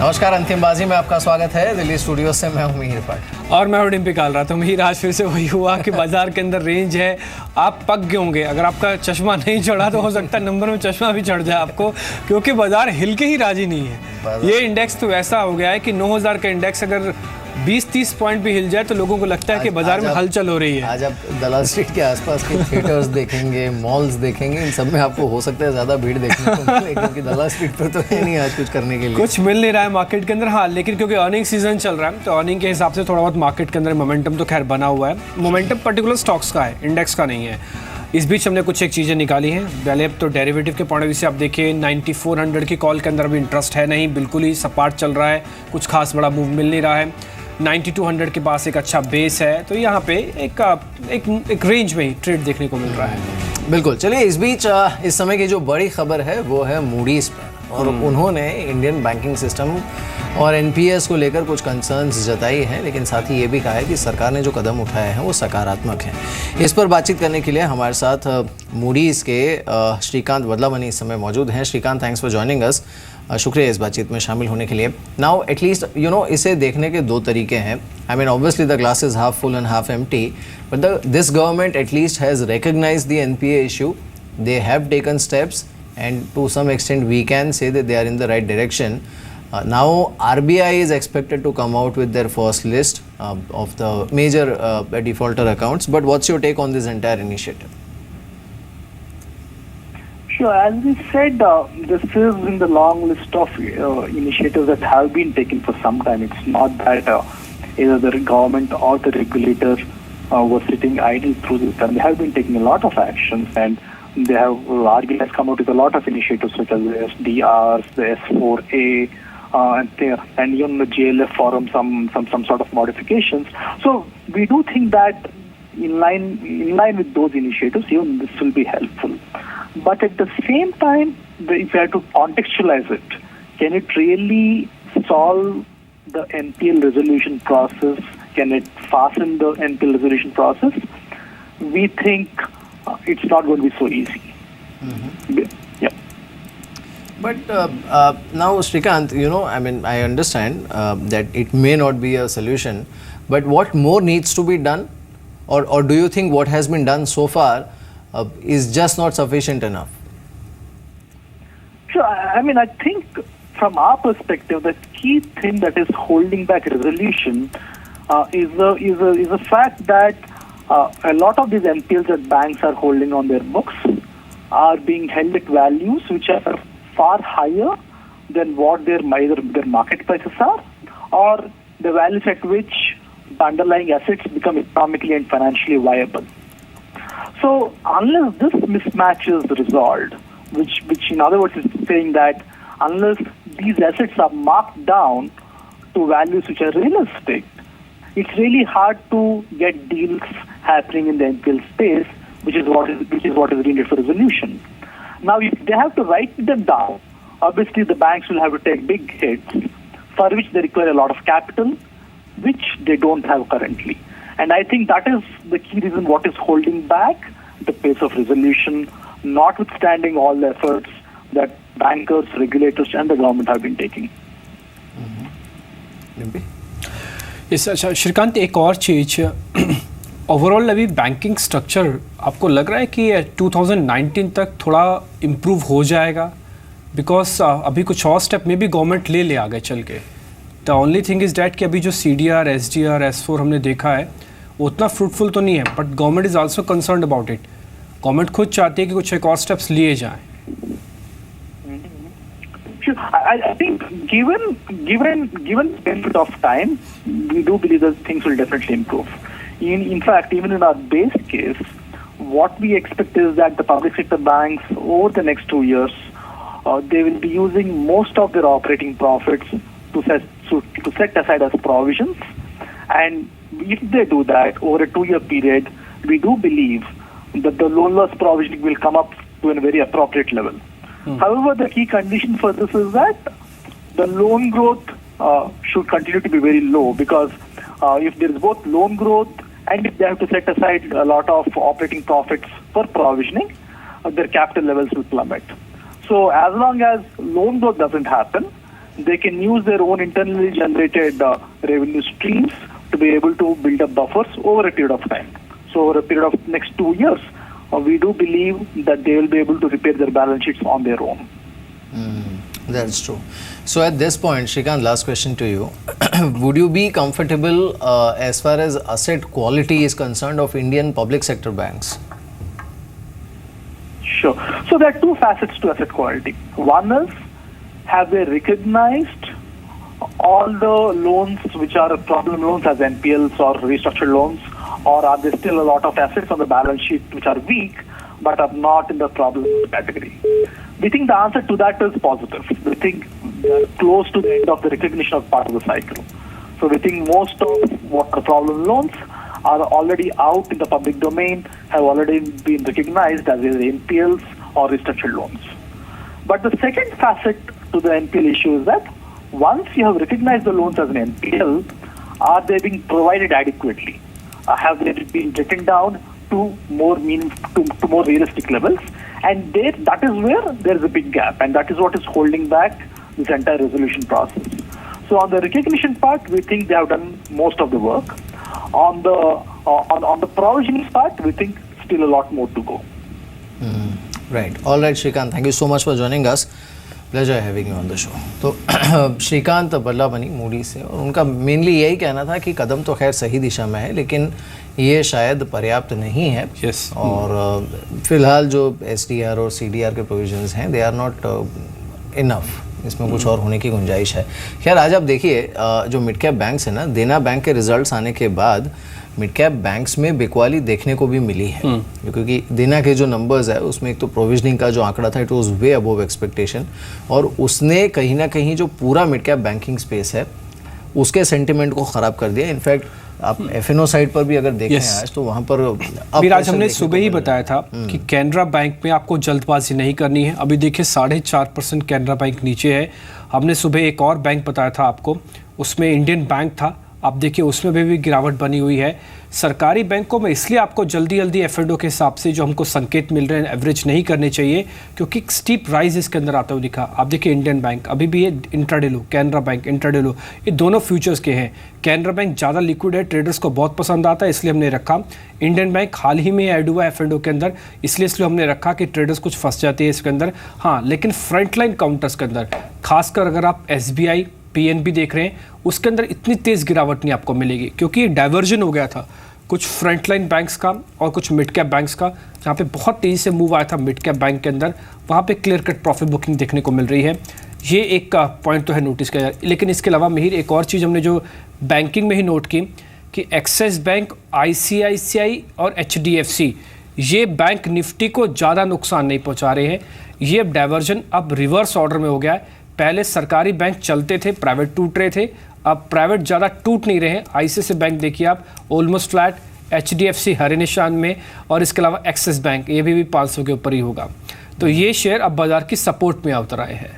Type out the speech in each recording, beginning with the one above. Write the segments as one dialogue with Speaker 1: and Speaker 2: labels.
Speaker 1: नमस्कार, अंतिम बाजी में आपका स्वागत है। दिल्ली स्टूडियो से मैं हूं मिहिर भट्ट
Speaker 2: और मैं डिम्पी काल रहा था। मिहिर, आज फिर से वही हुआ कि बाजार के अंदर रेंज है, आप पक गए होंगे। अगर आपका चश्मा नहीं चढ़ा तो हो सकता है नंबर में चश्मा भी चढ़ जाए आपको, क्योंकि बाजार हिल के ही राजी नहीं है। ये इंडेक्स तो ऐसा हो गया है कि 9000 का इंडेक्स अगर 20-30 पॉइंट भी हिल जाए तो लोगों को लगता है कि बाजार में हलचल हो रही है।
Speaker 1: आज आप दलाल स्ट्रीट के आसपास के थिएटर्स देखेंगे, मॉल्स देखेंगे, इन सब में आपको हो सकता है ज़्यादा भीड़ देखने को मिले, क्योंकि दलाल स्ट्रीट पर तो है नहीं आज कुछ करने के लिए,
Speaker 2: कुछ मिल नहीं रहा है मार्केट के अंदर। हाँ, लेकिन क्योंकि अर्निंग सीजन चल रहा है तो अर्निंग के हिसाब से थोड़ा बहुत मार्केट के अंदर मोमेंटम तो खैर बना हुआ है। मोमेंटम पर्टिकुलर स्टॉक्स का है, इंडेक्स का नहीं है। इस बीच हमने कुछ एक चीज़ें निकाली हैं। पहले तो डेरिवेटिव के पॉइंट ऑफ व्यू से आप देखिए 9400 की कॉल के अंदर अभी इंटरेस्ट है नहीं, बिल्कुल ही सपाट चल रहा है, कुछ खास बड़ा मूव मिल नहीं रहा है। 9200 के पास एक अच्छा बेस है, तो यहाँ पे एक रेंज में ही ट्रेड देखने को मिल रहा है।
Speaker 1: बिल्कुल। चलिए, इस बीच इस समय की जो बड़ी खबर है वो है मूडीज़ पर, और उन्होंने इंडियन बैंकिंग सिस्टम और एनपीएस को लेकर कुछ कंसर्न्स जताई हैं, लेकिन साथ ही ये भी कहा है कि सरकार ने जो कदम उठाए हैं वो सकारात्मक हैं। इस पर बातचीत करने के लिए हमारे साथ मूडीज़ के श्रीकांत वदलामनी इस समय मौजूद हैं। Shrikant, thanks for joining us. शुक्रिया इस बातचीत में शामिल होने के लिए। नाउ एटलीस्ट इसे देखने के दो तरीके हैं। I mean obviously the glass is half full and half empty, but this government at least has recognised the NPA issue, they have taken steps, and to some extent we can say that they are in the right direction. Now RBI is expected to come out with their first list of the major defaulter accounts, but what's your take on this entire initiative?
Speaker 3: Sure, as we said, this is in the long list of initiatives that have been taken for some time. It's not that either the government or the regulator was sitting idle through this time. They have been taking a lot of actions, and they have RBI has come out with a lot of initiatives such as the SDRs, the S4A, and even the JLF forum, some sort of modifications. So we do think that in line with those initiatives, even this will be helpful. But at the same time, if you have to contextualize it, can it really solve the NPL resolution process? Can it fasten the NPL resolution process? We think it's not going to be so easy. Yeah.
Speaker 1: But now, Shrikant, I mean, I understand that it may not be a solution, but what more needs to be done? Or do you think what has been done so far is just not sufficient enough?
Speaker 3: Sure. I mean, I think from our perspective, the key thing that is holding back resolution is the fact that a lot of these NPLs that banks are holding on their books are being held at values which are far higher than what their market prices are, or the values at which the underlying assets become economically and financially viable. So unless this mismatch is resolved, which in other words is saying that unless these assets are marked down to values which are realistic, it's really hard to get deals happening in the NPL space, which is what is needed for resolution. Now, if they have to write them down, obviously the banks will have to take big hits, for which they require a lot of capital, which they don't have currently. And I think that is the key reason what is holding back the pace of resolution, notwithstanding all the efforts that bankers, regulators, and the government have been taking.
Speaker 2: अच्छा श्रीकांत, एक और चीज़, overall अभी banking structure आपको लग रहा है कि 2019 तक थोड़ा इम्प्रूव हो जाएगा? बिकॉज अभी कुछ और स्टेप में भी गवर्नमेंट ले आगे चल के। The only thing is that कि अभी जो CDR, SDR, S4 हमने देखा है वो उतना फ्रूटफुल तो नहीं है, but government is also concerned about it. Government खुद चाहती है कि कुछ एक और स्टेप्स लिए जाएँ।
Speaker 3: I think given the benefit of time, we do believe that things will definitely improve. In fact, even in our base case, what we expect is that the public sector banks over the next 2 years, they will be using most of their operating profits to set aside as provisions. And if they do that over a 2-year period, we do believe that the loan loss provisioning will come up to a very appropriate level. However, the key condition for this is that the loan growth should continue to be very low, because if there is both loan growth and if they have to set aside a lot of operating profits for provisioning, their capital levels will plummet. So as long as loan growth doesn't happen, they can use their own internally generated revenue streams to be able to build up buffers over a period of time. So over a period of next 2 years, we do believe that they will be able to repair their balance sheets on their own.
Speaker 1: That's true. So at this point, Shrikant, last question to you. Would you be comfortable as far as asset quality is concerned of Indian public sector banks?
Speaker 3: Sure. So there are two facets to asset quality. One is, have they recognized all the loans which are problem loans as NPLs or restructured loans, or are there still a lot of assets on the balance sheet which are weak but are not in the problem category? We think the answer to that is positive. We think we are close to the end of the recognition of part of the cycle. So we think most of what are problem loans are already out in the public domain, have already been recognized as either NPLs or restructured loans. But the second facet to the NPL issue is that once you have recognized the loans as an NPL, are they being provided adequately? Have they been written down to more to more realistic levels? And that is where there is a big gap, and that is what is holding back this entire resolution process. So on the recognition part, we think they have done most of the work. On the provisioning part, we think still a lot more to go.
Speaker 1: Right. All right, Shrikant. Thank you so much for joining us. Pleasure having you on the show. तो Shrikant बल्लापनी Moody से, और उनका mainly यही कहना था कि कदम तो खैर सही दिशा में है, लेकिन ये शायद पर्याप्त नहीं है. और फिलहाल जो SDR और CDR के प्रोविजंस हैं, दे आर नॉट इनफ. इसमें कुछ और होने की गुंजाइश है. खैर, आज आप देखिए जो मिड कैप बैंक्स है ना, देना बैंक के रिजल्ट्स आने के बाद मिड कैप बैंक्स में बिकवाली देखने को भी मिली है. क्योंकि देना के जो नंबर्स है उसमें एक तो प्रोविजनिंग का जो आंकड़ा था, it was way above expectation, और उसने कहीं ना कहीं जो पूरा मिड कैप बैंकिंग स्पेस है उसके सेंटिमेंट को ख़राब कर दिया. इनफैक्ट आप FNO साइड पर भी अगर देखें आज, तो वहाँ पर
Speaker 2: आज हमने सुबह ही बताया था कि कैनरा बैंक में आपको जल्दबाजी नहीं करनी है. अभी देखिए 4.5% कैनरा बैंक नीचे है. हमने सुबह एक और बैंक बताया था आपको, उसमें इंडियन बैंक था. आप देखिए उसमें भी गिरावट बनी हुई है. सरकारी बैंकों में इसलिए आपको जल्दी जल्दी F&O के हिसाब से जो हमको संकेत मिल रहे हैं एवरेज नहीं करने चाहिए, क्योंकि स्टीप राइज इसके अंदर आता हुआ दिखा. आप देखिए इंडियन बैंक अभी भी ये इंट्राडे लो, कैनरा बैंक इंट्राडे लो, ये दोनों फ्यूचर्स के हैं. कैनरा बैंक ज़्यादा लिक्विड है, ट्रेडर्स को बहुत पसंद आता है, इसलिए हमने रखा. इंडियन बैंक हाल ही में ऐड हुआ F&O के अंदर, इसलिए हमने रखा कि ट्रेडर्स कुछ फंस जाते हैं इसके अंदर. हाँ, लेकिन फ्रंट लाइन काउंटर्स के अंदर खासकर अगर आप SBI PNB देख रहे हैं, उसके अंदर इतनी तेज़ गिरावट नहीं आपको मिलेगी, क्योंकि ये डाइवर्जन हो गया था कुछ फ्रंटलाइन बैंक्स का और कुछ मिड कैप बैंक्स का, जहाँ पे बहुत तेज़ी से मूव आया था मिड कैप बैंक के अंदर. वहाँ पे क्लियर कट प्रॉफिट बुकिंग देखने को मिल रही है. ये एक पॉइंट तो है नोटिस किया. लेकिन इसके अलावा मिहिर, एक और चीज़ हमने जो बैंकिंग में ही नोट की कि एक्सिस बैंक, ICICI और HDFC ये बैंक निफ्टी को ज़्यादा नुकसान नहीं पहुँचा रहे हैं. ये डाइवर्जन अब रिवर्स ऑर्डर में हो गया है. पहले सरकारी बैंक चलते थे, प्राइवेट टूट रहे थे, अब प्राइवेट ज़्यादा टूट नहीं रहे हैं. ICICI बैंक देखिए आप ऑलमोस्ट फ्लैट, HDFC हरे निशान में, और इसके अलावा एक्सिस बैंक ये भी 500 के ऊपर ही होगा. तो ये शेयर अब बाजार की सपोर्ट में उतर आए हैं.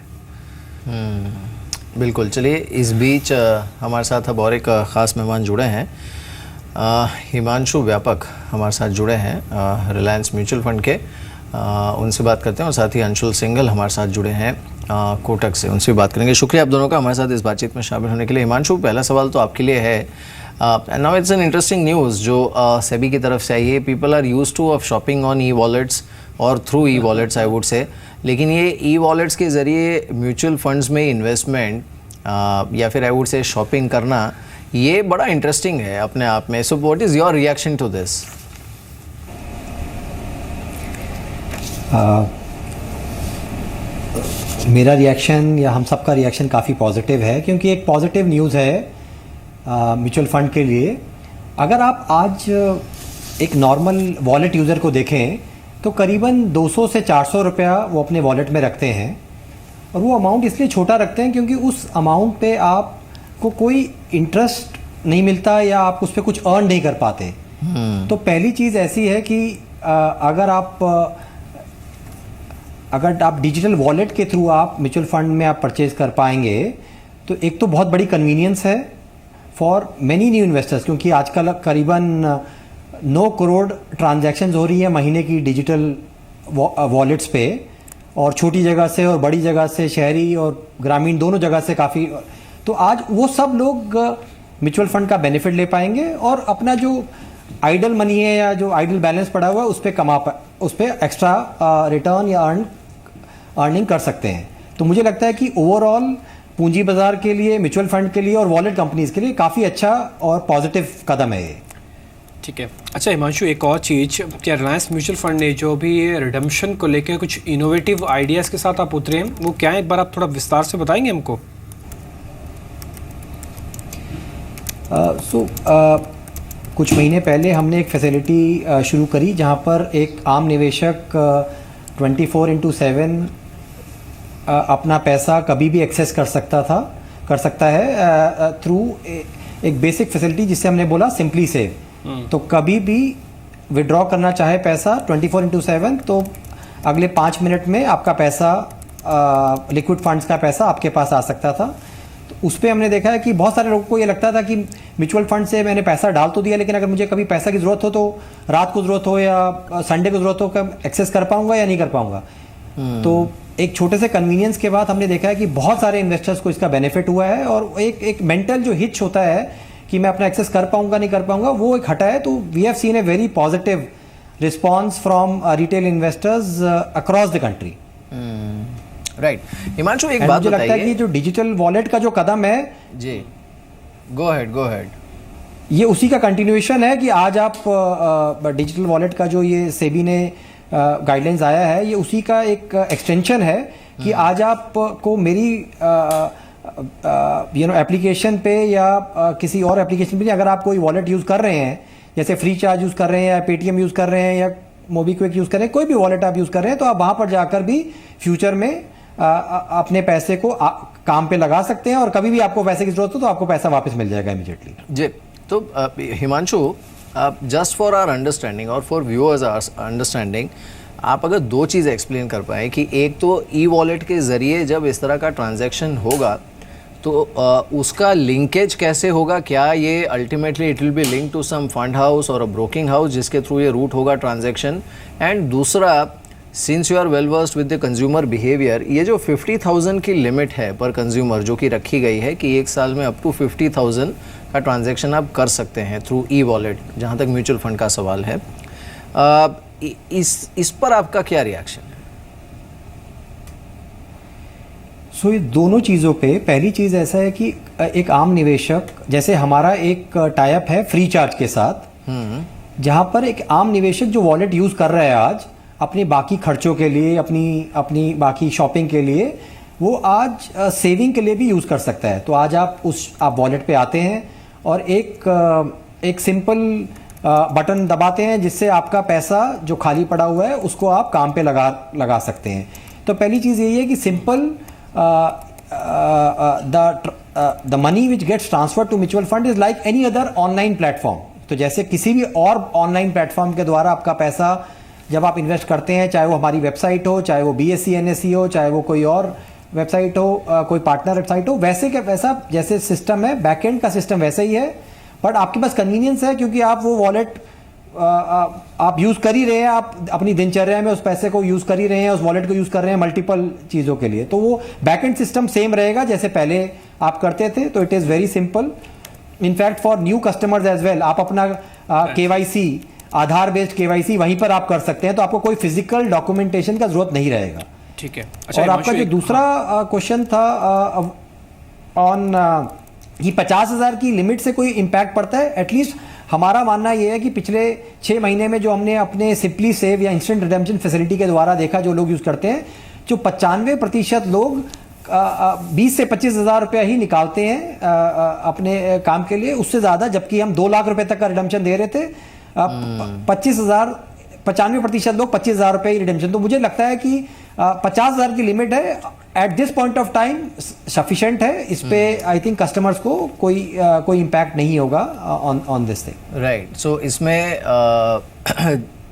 Speaker 1: बिल्कुल. चलिए, इस बीच हमारे साथ अब और एक ख़ास मेहमान जुड़े हैं. हिमांशु व्यापक हमारे साथ जुड़े हैं रिलायंस म्यूचुअल फंड के. उनसे बात करते हैं, और साथ ही अंशुल सिंघल हमारे साथ जुड़े हैं कोटक से, उनसे भी बात करेंगे. शुक्रिया आप दोनों का हमारे साथ इस बातचीत में शामिल होने के लिए. हिमांशु, पहला सवाल तो आपके लिए है. Now it's an interesting news जो सेबी की तरफ से आई है. People are used to of shopping on e-wallets और थ्रू ई-वॉलेट्स आई वुड से, लेकिन ये ई-वॉलेट्स के ज़रिए म्यूचुअल फंड्स में इन्वेस्टमेंट या फिर आई वुड से शॉपिंग करना, ये बड़ा इंटरेस्टिंग है अपने आप में. So what is your reaction to this?
Speaker 4: मेरा रिएक्शन या हम सबका रिएक्शन काफ़ी पॉजिटिव है, क्योंकि एक पॉजिटिव न्यूज़ है म्यूचुअल फंड के लिए. अगर आप आज एक नॉर्मल वॉलेट यूज़र को देखें तो करीबन 200 से 400 रुपया वो अपने वॉलेट में रखते हैं, और वो अमाउंट इसलिए छोटा रखते हैं क्योंकि उस अमाउंट पे आपको कोई इंटरेस्ट नहीं मिलता या आप उस पर कुछ अर्न नहीं कर पाते. तो पहली चीज़ ऐसी है कि अगर आप डिजिटल वॉलेट के थ्रू आप म्यूचुअल फंड में आप परचेज़ कर पाएंगे, तो एक तो बहुत बड़ी कन्वीनियंस है फॉर मैनी न्यू इन्वेस्टर्स, क्योंकि आजकल करीबन 9 करोड़ ट्रांजैक्शंस हो रही है महीने की डिजिटल वॉलेट्स पे, और छोटी जगह से और बड़ी जगह से, शहरी और ग्रामीण दोनों जगह से काफ़ी, तो आज वो सब लोग म्यूचुअल फंड का बेनिफिट ले पाएंगे और अपना जो आइडल मनी है या जो आइडल बैलेंस पड़ा हुआ है उस पर एक्स्ट्रा रिटर्न या अर्निंग कर सकते हैं। तो मुझे लगता है कि ओवरऑल पूंजी बाजार के लिए, म्यूचुअल फंड के लिए और वॉलेट कंपनीज के लिए काफ़ी अच्छा और पॉजिटिव कदम है ये।
Speaker 2: ठीक है। अच्छा हिमांशु, एक और चीज़, क्या रिलायंस म्यूचुअल फंड ने जो भी ये रिडम्पशन को लेकर कुछ इनोवेटिव आइडियाज़ के साथ आप उतरे हैं, वो क्या है, एक बार आप थोड़ा विस्तार से बताएंगे हमको?
Speaker 4: कुछ महीने पहले हमने एक फैसिलिटी शुरू करी जहां पर एक आम निवेशक 24/7 अपना पैसा कभी भी एक्सेस कर सकता है थ्रू एक बेसिक फैसिलिटी जिससे हमने बोला सिंपली सेव। तो कभी भी विड्रॉ करना चाहे पैसा 24/7 तो अगले 5 मिनट में आपका पैसा, लिक्विड फंड्स का पैसा आपके पास आ सकता था। तो उस पर हमने देखा है कि बहुत सारे लोगों को ये लगता था कि म्यूचुअल फंड से मैंने पैसा डाल तो दिया, लेकिन अगर मुझे कभी पैसा की ज़रूरत हो तो रात को ज़रूरत हो या संडे को ज़रूरत हो, कब एक्सेस कर पाऊंगा या नहीं कर पाऊंगा। तो एक छोटे से कन्वीनियंस के बाद हमने देखा है कि बहुत सारे इन्वेस्टर्स को इसका बेनिफिट हुआ है और एक मेंटल जो हिच होता है कि मैं अपना एक्सेस कर पाऊंगा नहीं कर पाऊंगा, वो एक हटा है। तो we have seen a very positive response from retail investors across the country.
Speaker 1: Right. Himanshu, एक बात
Speaker 4: मुझे लगता है कि जो डिजिटल वॉलेट का जो कदम है,
Speaker 1: जी गो अहेड,
Speaker 4: ये उसी का कंटिन्यूएशन है कि आज आप डिजिटल वॉलेट का जो ये सेबी ने गाइडलाइंस आया है, ये उसी का एक एक्सटेंशन है कि आज आप को मेरी एप्लीकेशन पे या किसी और एप्लीकेशन पे, अगर आप कोई वॉलेट यूज़ कर रहे हैं, जैसे फ्री चार्ज यूज़ कर रहे हैं या पेटीएम यूज़ कर रहे हैं या मोबीक्विक यूज़ कर रहे हैं, कोई भी वॉलेट आप यूज़ कर रहे हैं, तो आप वहाँ पर जाकर भी फ्यूचर में अपने पैसे को काम पे लगा सकते हैं और कभी भी आपको पैसे की जरूरत हो तो आपको पैसा वापस मिल जाएगा इमीडिएटली।
Speaker 1: जी। तो Himanshu, just for our understanding और फॉर व्यूअर्स आवर अंडरस्टैंडिंग, आप अगर दो चीज़ एक्सप्लेन कर पाएँ कि एक तो ई वॉलेट के ज़रिए जब इस तरह का ट्रांजैक्शन होगा तो उसका लिंकेज कैसे होगा, क्या ये ultimately it will be link to some fund house और अ ब्रोकिंग हाउस जिसके थ्रू ये रूट होगा ट्रांजैक्शन, एंड दूसरा, since you are well versed with the consumer behaviour, ये जो 50,000 की लिमिट है पर कंज्यूमर जो कि रखी गई है कि एक साल में अप टू 50,000 का ट्रांजैक्शन आप कर सकते हैं थ्रू ई वॉलेट, जहाँ तक म्यूचुअल फंड का सवाल है, इस पर आपका क्या रिएक्शन है?
Speaker 4: सो ये दोनों चीज़ों पे, पहली चीज़ ऐसा है कि एक आम निवेशक, जैसे हमारा एक टाई अप है फ्री चार्ज के साथ, जहाँ पर एक आम निवेशक जो वॉलेट यूज़ कर रहा है आज अपने बाकी खर्चों के लिए, अपनी बाकी शॉपिंग के लिए, वो आज सेविंग के लिए भी यूज़ कर सकता है। तो आज आप वॉलेट पे आते हैं और एक सिंपल बटन दबाते हैं जिससे आपका पैसा जो खाली पड़ा हुआ है उसको आप काम पे लगा सकते हैं। तो पहली चीज़ यही है कि simple the money which gets transfer to mutual fund is like any other online platform. तो जैसे किसी भी और ऑनलाइन प्लेटफॉर्म के द्वारा आपका पैसा जब आप इन्वेस्ट करते हैं, चाहे वो हमारी वेबसाइट हो, चाहे वो BSE NSE हो, चाहे वो कोई और वेबसाइट हो, कोई पार्टनर वेबसाइट हो, वैसे का वैसा जैसे सिस्टम है, बैकएंड का सिस्टम वैसे ही है, बट आपके पास कन्वीनियंस है क्योंकि आप वो वॉलेट आप यूज़ कर ही रहे हैं, आप अपनी दिनचर्या में उस पैसे को यूज़ कर ही रहे हैं, उस वॉलेट को यूज़ कर रहे हैं मल्टीपल चीज़ों के लिए। तो वो बैकएंड सिस्टम सेम रहेगा जैसे पहले आप करते थे। तो it is very simple. In fact for new customers as well, आप अपना KYC, आधार बेस्ड KYC वहीं पर आप कर सकते हैं, तो आपको कोई फिजिकल डॉक्यूमेंटेशन का जरूरत नहीं रहेगा।
Speaker 2: ठीक है। अच्छा,
Speaker 4: और आपका जो दूसरा क्वेश्चन था ऑन कि 50,000 की लिमिट से कोई इम्पैक्ट पड़ता है, एटलीस्ट हमारा मानना ये है कि पिछले 6 महीने में जो हमने अपने सिंपली सेव या इंस्टेंट रिडेम्पशन फैसिलिटी के द्वारा देखा, जो लोग यूज़ करते हैं, जो 95% लोग 20 से 25,000 रुपया ही निकालते हैं अपने काम के लिए, उससे ज़्यादा, जबकि हम 2 लाख रुपए तक का रिडेम्पशन दे रहे थे, 95% लोग 25,000 रुपये ही रिडेम्पशन। तो मुझे लगता है कि 50,000 की लिमिट है at this point of time sufficient है। इस पे आई थिंक कस्टमर्स को कोई इम्पैक्ट नहीं होगा ऑन दिस थिंग।
Speaker 1: राइट। सो इसमें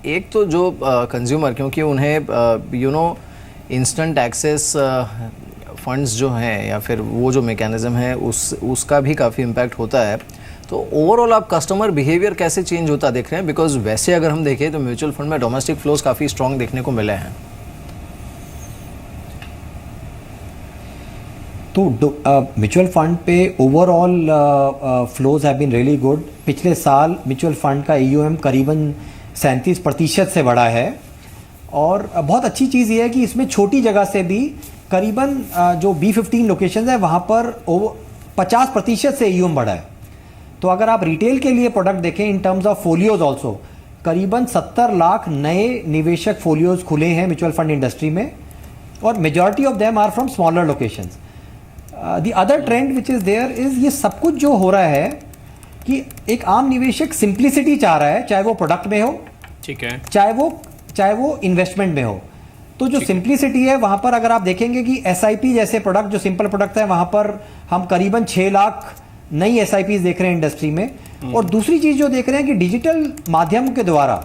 Speaker 1: एक तो जो कंज्यूमर, क्योंकि उन्हें इंस्टेंट एक्सेस फंड्स जो हैं या फिर वो जो मैकेनिज्म है उसका भी काफ़ी इम्पैक्ट होता है। तो ओवरऑल आप कस्टमर बिहेवियर कैसे चेंज होता देख रहे हैं? बिकॉज वैसे अगर हम देखें तो म्यूचुअल फंड में डोमेस्टिक फ्लोज काफ़ी स्ट्रॉन्ग देखने को मिले हैं।
Speaker 4: तो म्यूचुअल फंड पे overall flows have been really good. पिछले साल म्यूचुअल फंड का AUM करीबन 37% से बढ़ा है और बहुत अच्छी चीज़ ये है कि इसमें छोटी जगह से भी करीबन जो B15 लोकेशन है वहाँ पर 50% से AUM बढ़ा है। तो अगर आप रिटेल के लिए प्रोडक्ट देखें in terms of folios also, करीबन 70 लाख नए निवेशक फोलियोज खुले हैं म्यूचुअल फंड इंडस्ट्री में और majority of them are from smaller locations. The other trend which is there is ये सब कुछ जो हो रहा है कि एक आम निवेशक सिंप्लिसिटी चाह रहा है, चाहे वो प्रोडक्ट में हो,
Speaker 2: ठीक है,
Speaker 4: चाहे वो इन्वेस्टमेंट में हो। तो जो सिंप्लिसिटी है वहाँ पर अगर आप देखेंगे कि SIP जैसे प्रोडक्ट जो सिंपल प्रोडक्ट है वहाँ पर हम करीबन 6 लाख नई SIPs देख रहे हैं इंडस्ट्री में। और दूसरी चीज़ जो देख रहे हैं कि डिजिटल माध्यम के द्वारा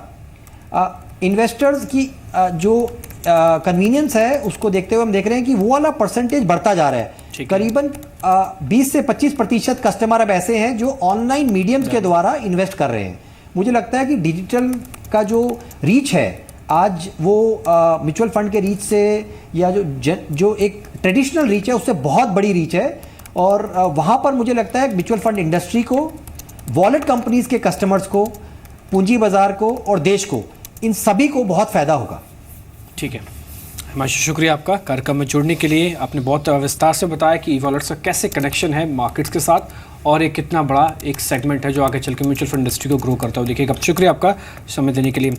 Speaker 4: इन्वेस्टर्स की जो कन्वीनियंस है उसको देखते हुए हम देख रहे हैं कि वो वाला परसेंटेज बढ़ता जा रहा है। करीबन 20 से 25% कस्टमर अब ऐसे हैं जो ऑनलाइन मीडियम्स के द्वारा इन्वेस्ट कर रहे हैं। मुझे लगता है कि डिजिटल का जो रीच है आज वो म्यूचुअल फंड के रीच से या जो एक ट्रेडिशनल रीच है उससे बहुत बड़ी रीच है और वहाँ पर मुझे लगता है म्यूचुअल फंड इंडस्ट्री को, वॉलेट कंपनीज के कस्टमर्स को, पूंजी बाजार को और देश को, इन सभी को बहुत फ़ायदा होगा।
Speaker 2: ठीक है, हिमांशु शुक्रिया आपका कार्यक्रम में जुड़ने के लिए। आपने बहुत विस्तार से बताया कि ई-वॉलेट्स का कैसे कनेक्शन है मार्केट्स के साथ और ये कितना बड़ा एक सेगमेंट है जो आगे चल के म्यूचुअल फंड इंडस्ट्री को ग्रो करता हुआ दिखेगा। शुक्रिया आपका समय देने के लिए।